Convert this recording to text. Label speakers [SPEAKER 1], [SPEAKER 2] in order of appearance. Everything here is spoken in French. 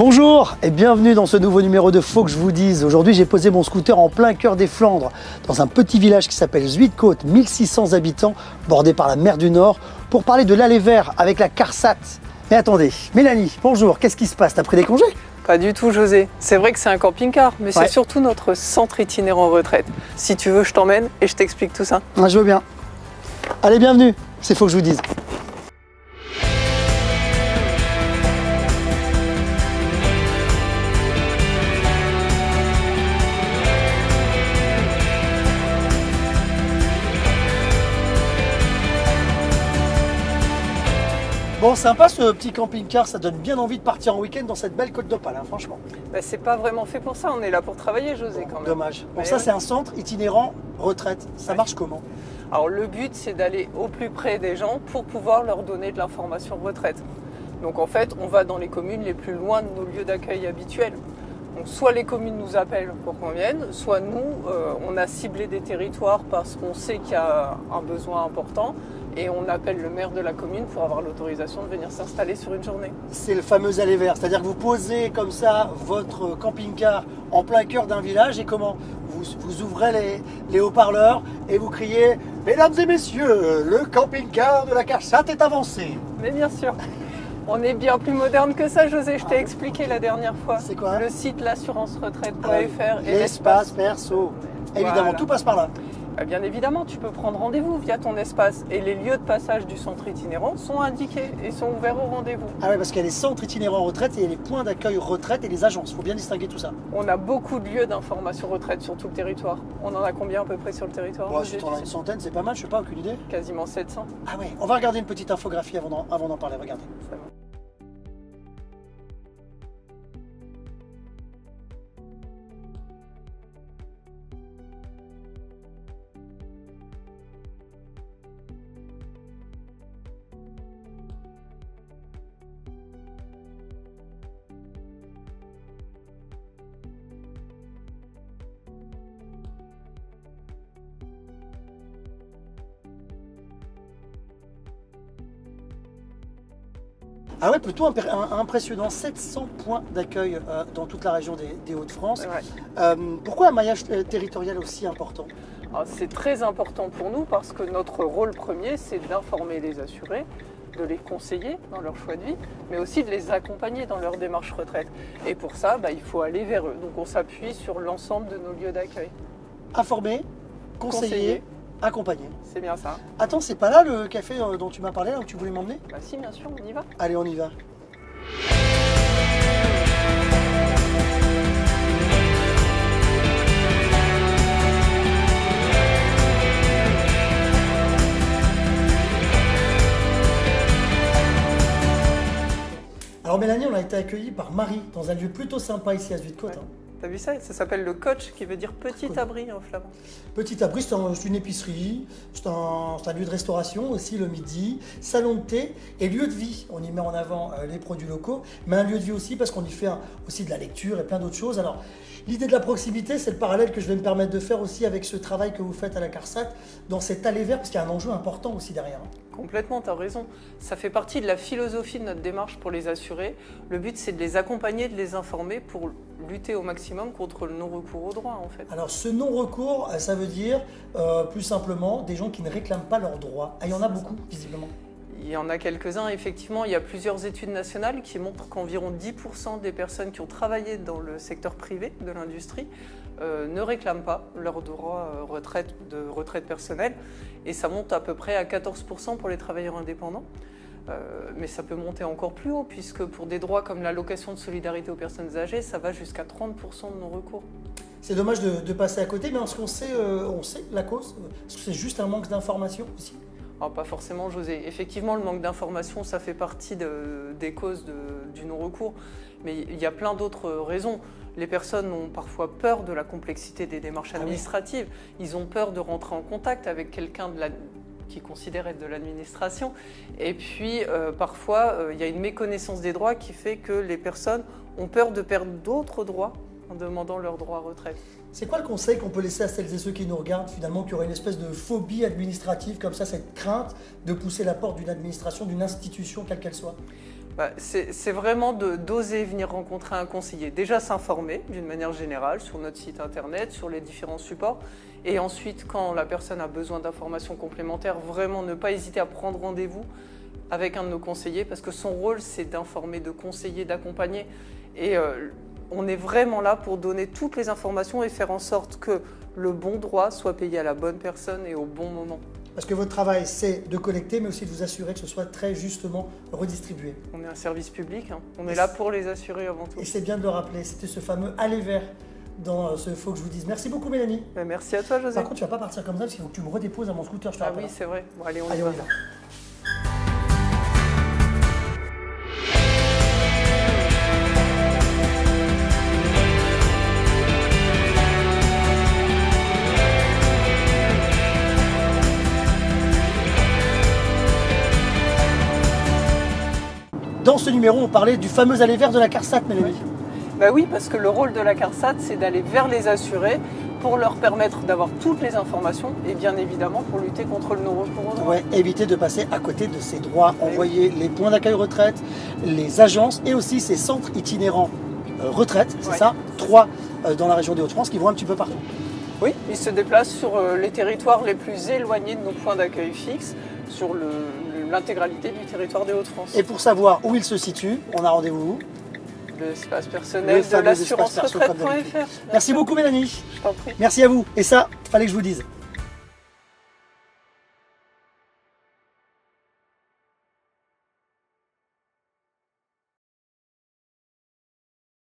[SPEAKER 1] Bonjour et bienvenue dans ce nouveau numéro de Faut que je vous dise. Aujourd'hui, j'ai posé mon scooter en plein cœur des Flandres, dans un petit village qui s'appelle Zuidcote, 1600 habitants, bordé par la mer du Nord, pour parler de l'aller vert avec la CARSAT. Mais attendez, Mélanie, bonjour, qu'est-ce qui se passe? T'as pris des congés?
[SPEAKER 2] Pas du tout, José. C'est vrai que c'est un camping-car, mais c'est surtout notre centre itinérant retraite. Si tu veux, je t'emmène et je t'explique tout ça.
[SPEAKER 1] Je veux bien. Allez, bienvenue, c'est Faut que je vous dise. Bon, sympa ce petit camping-car, ça donne bien envie de partir en week-end dans cette belle côte d'Opale, hein, franchement.
[SPEAKER 2] Bah, c'est pas vraiment fait pour ça, on est là pour travailler, José, quand même.
[SPEAKER 1] Dommage. Bon,
[SPEAKER 2] Mais
[SPEAKER 1] ça,
[SPEAKER 2] ouais.
[SPEAKER 1] c'est un centre itinérant retraite. Ça marche comment?
[SPEAKER 2] Alors le but, c'est d'aller au plus près des gens pour pouvoir leur donner de l'information retraite. Donc en fait, on va dans les communes les plus loin de nos lieux d'accueil habituels. Donc soit les communes nous appellent pour qu'on vienne, soit nous, on a ciblé des territoires parce qu'on sait qu'il y a un besoin important et on appelle le maire de la commune pour avoir l'autorisation de venir s'installer sur une journée.
[SPEAKER 1] C'est le fameux aller vert, c'est-à-dire que vous posez comme ça votre camping-car en plein cœur d'un village et comment vous ouvrez les haut-parleurs et vous criez « Mesdames et messieurs, le camping-car de la CARSAT est avancé ».
[SPEAKER 2] Mais bien sûr, on est bien plus moderne que ça, José, je t'ai expliqué la dernière fois.
[SPEAKER 1] C'est quoi, hein?
[SPEAKER 2] Le site l'assurance-retraite.fr et
[SPEAKER 1] l'espace perso. Évidemment,
[SPEAKER 2] Voilà.
[SPEAKER 1] tout passe par là.
[SPEAKER 2] Bien évidemment, tu peux prendre rendez-vous via ton espace et les lieux de passage du centre itinérant sont indiqués et sont ouverts au rendez-vous.
[SPEAKER 1] Ah ouais, parce qu'il y a les centres itinérants retraite et il y a les points d'accueil retraite et les agences. Il faut bien distinguer tout ça.
[SPEAKER 2] On a beaucoup de lieux d'information retraite sur tout le territoire. On en a combien à peu près sur le territoire?
[SPEAKER 1] Bon,
[SPEAKER 2] José,
[SPEAKER 1] si t'en as une centaine, c'est pas mal, je sais pas, aucune idée.
[SPEAKER 2] Quasiment 700.
[SPEAKER 1] Ah ouais, on va regarder une petite infographie avant d'en parler, regardez.
[SPEAKER 2] Ça va.
[SPEAKER 1] Ah ouais, plutôt impressionnant, 700 points d'accueil dans toute la région des Hauts-de-France.
[SPEAKER 2] Ouais.
[SPEAKER 1] Pourquoi un maillage territorial aussi important?
[SPEAKER 2] Alors, c'est très important pour nous parce que notre rôle premier, c'est d'informer les assurés, de les conseiller dans leur choix de vie, mais aussi de les accompagner dans leur démarche retraite. Et pour ça, il faut aller vers eux. Donc on s'appuie sur l'ensemble de nos lieux d'accueil.
[SPEAKER 1] Informer, conseiller, accompagner.
[SPEAKER 2] C'est bien ça.
[SPEAKER 1] Attends, c'est pas là le café dont tu m'as parlé, là où tu voulais m'emmener?
[SPEAKER 2] Bah si, bien sûr, on y va.
[SPEAKER 1] Allez, on y va. Alors Mélanie, on a été accueillis par Marie dans un lieu plutôt sympa ici à Zuidcote.
[SPEAKER 2] Ouais. T'as vu ça? Ça s'appelle le coach, qui veut dire petit
[SPEAKER 1] Cool.
[SPEAKER 2] abri en flamand.
[SPEAKER 1] Petit abri, c'est une épicerie, c'est un lieu de restauration aussi le midi, salon de thé et lieu de vie. On y met en avant les produits locaux, mais un lieu de vie aussi parce qu'on y fait aussi de la lecture et plein d'autres choses. Alors, l'idée de la proximité, c'est le parallèle que je vais me permettre de faire aussi avec ce travail que vous faites à la CARSAT dans cet aller vert, parce qu'il y a un enjeu important aussi derrière.
[SPEAKER 2] Complètement, tu as raison. Ça fait partie de la philosophie de notre démarche pour les assurés. Le but, c'est de les accompagner, de les informer pour lutter au maximum contre le non-recours au droit, en fait.
[SPEAKER 1] Alors, ce non-recours, ça veut dire, plus simplement, des gens qui ne réclament pas leurs droits. Ah, il y en a beaucoup, visiblement.
[SPEAKER 2] Il y en a quelques-uns, effectivement. Il y a plusieurs études nationales qui montrent qu'environ 10% des personnes qui ont travaillé dans le secteur privé de l'industrie ne réclament pas leurs droits de retraite personnelle. Et ça monte à peu près à 14% pour les travailleurs indépendants. Mais ça peut monter encore plus haut, puisque pour des droits comme l'allocation de solidarité aux personnes âgées, ça va jusqu'à 30% de non-recours.
[SPEAKER 1] C'est dommage de passer à côté, mais est-ce qu'on sait, on sait la cause? Est-ce que c'est juste un manque d'information aussi?
[SPEAKER 2] Alors, pas forcément, José. Effectivement, le manque d'information, ça fait partie des causes du non-recours. Mais il y a plein d'autres raisons. Les personnes ont parfois peur de la complexité des démarches administratives. Ils ont peur de rentrer en contact avec quelqu'un qui considère être de l'administration. Et puis, parfois, il y a une méconnaissance des droits qui fait que les personnes ont peur de perdre d'autres droits en demandant leur droit à retraite.
[SPEAKER 1] C'est quoi le conseil qu'on peut laisser à celles et ceux qui nous regardent, finalement, qui auraient une espèce de phobie administrative, comme ça, cette crainte de pousser la porte d'une administration, d'une institution, quelle qu'elle soit?
[SPEAKER 2] C'est vraiment d'oser venir rencontrer un conseiller. Déjà s'informer d'une manière générale sur notre site internet, sur les différents supports. Et ensuite, quand la personne a besoin d'informations complémentaires, vraiment ne pas hésiter à prendre rendez-vous avec un de nos conseillers parce que son rôle, c'est d'informer, de conseiller, d'accompagner. Et on est vraiment là pour donner toutes les informations et faire en sorte que le bon droit soit payé à la bonne personne et au bon moment.
[SPEAKER 1] Parce que votre travail, c'est de collecter, mais aussi de vous assurer que ce soit très justement redistribué.
[SPEAKER 2] On est un service public, hein. On est là pour les assurer avant tout.
[SPEAKER 1] Et c'est bien de le rappeler, c'était ce fameux aller vers dans ce Faut que je vous dise. Merci beaucoup Mélanie.
[SPEAKER 2] Merci à toi José.
[SPEAKER 1] Par contre, tu vas pas partir comme ça parce qu'il faut que tu me redéposes à mon scooter, je te rappelle.
[SPEAKER 2] Oui, c'est vrai. Bon, allez, on y
[SPEAKER 1] Allez,
[SPEAKER 2] va.
[SPEAKER 1] on y va. Dans ce numéro, on parlait du fameux aller vers de la CARSAT, Mélanie.
[SPEAKER 2] Oui, parce que le rôle de la CARSAT, c'est d'aller vers les assurés pour leur permettre d'avoir toutes les informations et bien évidemment pour lutter contre le non-recours aux droits.
[SPEAKER 1] Ouais, éviter de passer à côté de ses droits, envoyer les points d'accueil retraite, les agences et aussi ces centres itinérants retraite, c'est ça, 3 dans la région des Hauts-de-France qui vont un petit peu partout.
[SPEAKER 2] Oui, ils se déplacent sur les territoires les plus éloignés de nos points d'accueil fixes, sur l'intégralité du territoire des Hauts-de-France.
[SPEAKER 1] Et pour savoir où ils se situent, on a rendez-vous.
[SPEAKER 2] L'espace personnel de l'assurance retraite.fr.
[SPEAKER 1] Merci beaucoup Mélanie.
[SPEAKER 2] Je t'en prie.
[SPEAKER 1] Merci à vous. Et ça, fallait que je vous dise.